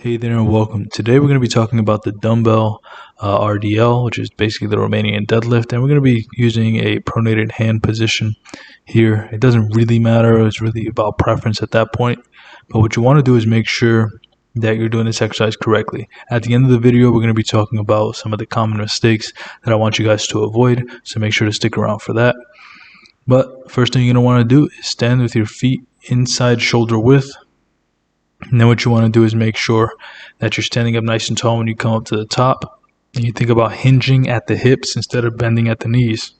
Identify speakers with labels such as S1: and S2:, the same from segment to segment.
S1: Hey there and welcome. Today we're going to be talking about the Dumbbell RDL, which is basically the Romanian deadlift, and we're going to be using a pronated hand position here. It doesn't really matter, it's really about preference at that point, but what you want to do is make sure that you're doing this exercise correctly. At the end of the video, we're going to be talking about some of the common mistakes that I want you guys to avoid, so make sure to stick around for that. But first thing you're going to want to do is stand with your feet inside shoulder width. And then what you want to do is make sure that you're standing up nice and tall when you come up to the top. And you think about hinging at the hips instead of bending at the knees.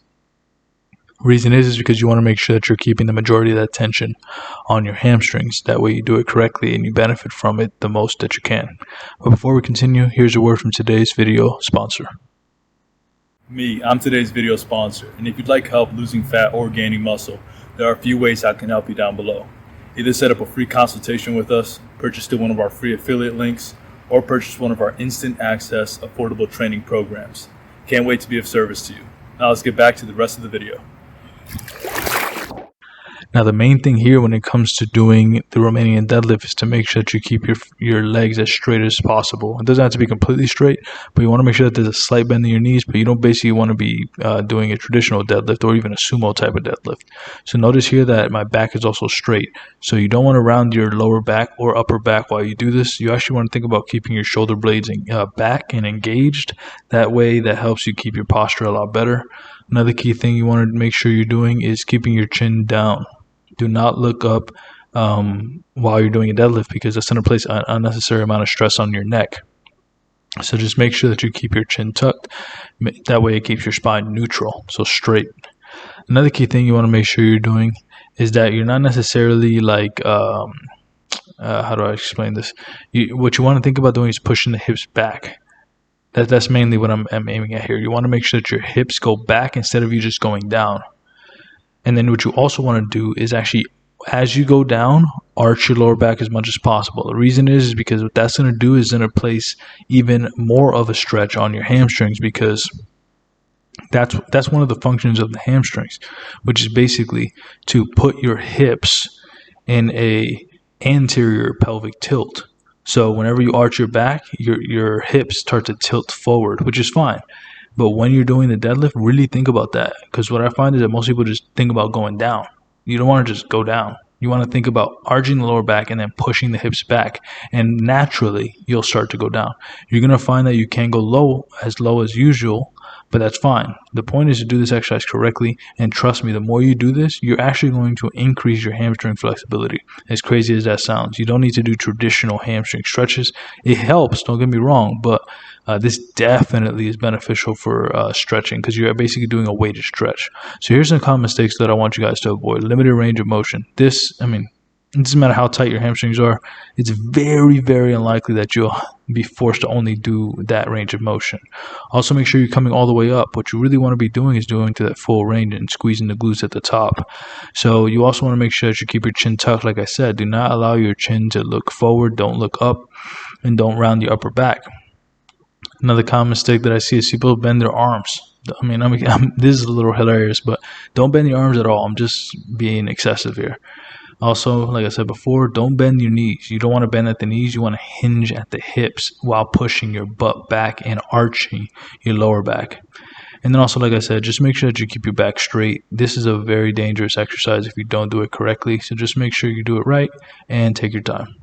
S1: Reason is because you want to make sure that you're keeping the majority of that tension on your hamstrings. That way you do it correctly and you benefit from it the most that you can. But before we continue, here's a word from today's video sponsor.
S2: I'm today's video sponsor, and if you'd like help losing fat or gaining muscle, there are a few ways I can help you down below. Either set up a free consultation with us, purchase through one of our free affiliate links, or purchase one of our instant access affordable training programs. Can't wait to be of service to you. Now let's get back to the rest of the video.
S1: Now the main thing here when it comes to doing the Romanian deadlift is to make sure that you keep your legs as straight as possible. It doesn't have to be completely straight, but you want to make sure that there's a slight bend in your knees, but you don't basically want to be doing a traditional deadlift or even a sumo type of deadlift. So notice here that my back is also straight. So you don't want to round your lower back or upper back while you do this. You actually want to think about keeping your shoulder blades back and engaged. That way that helps you keep your posture a lot better. Another key thing you want to make sure you're doing is keeping your chin down. Do not look up while you're doing a deadlift because that's going to place an unnecessary amount of stress on your neck. So just make sure that you keep your chin tucked. That way it keeps your spine neutral, so straight. Another key thing you want to make sure you're doing is that you're not necessarily like, how do I explain this? What you want to think about doing is pushing the hips back. That's mainly what I'm aiming at here. You want to make sure that your hips go back instead of you just going down. And then what you also want to do is actually, as you go down, arch your lower back as much as possible. The reason is because what that's going to do is going to place even more of a stretch on your hamstrings, because that's one of the functions of the hamstrings, which is basically to put your hips in a anterior pelvic tilt. So whenever you arch your back, your hips start to tilt forward, which is fine. But when you're doing the deadlift, really think about that, because what I find is that most people just think about going down. You don't want to just go down. You want to think about arching the lower back and then pushing the hips back, and naturally you'll start to go down. You're going to find that you can go low as usual, but that's fine. The point is to do this exercise correctly, and trust me, the more you do this, you're actually going to increase your hamstring flexibility. As crazy as that sounds, you don't need to do traditional hamstring stretches. It helps, don't get me wrong, but this definitely is beneficial for stretching, because you're basically doing a weighted stretch. So here's some common mistakes that I want you guys to avoid. Limited range of motion. It doesn't matter how tight your hamstrings are. It's very, very unlikely that you'll be forced to only do that range of motion. Also, make sure you're coming all the way up. What you really want to be doing is doing to that full range and squeezing the glutes at the top. So you also want to make sure that you keep your chin tucked. Like I said, do not allow your chin to look forward. Don't look up, and don't round your upper back. Another common mistake that I see is people bend their arms. This is a little hilarious, but don't bend your arms at all. I'm just being excessive here. Also, like I said before, don't bend your knees. You don't want to bend at the knees. You want to hinge at the hips while pushing your butt back and arching your lower back. And then also, like I said, just make sure that you keep your back straight. This is a very dangerous exercise if you don't do it correctly. So just make sure you do it right and take your time.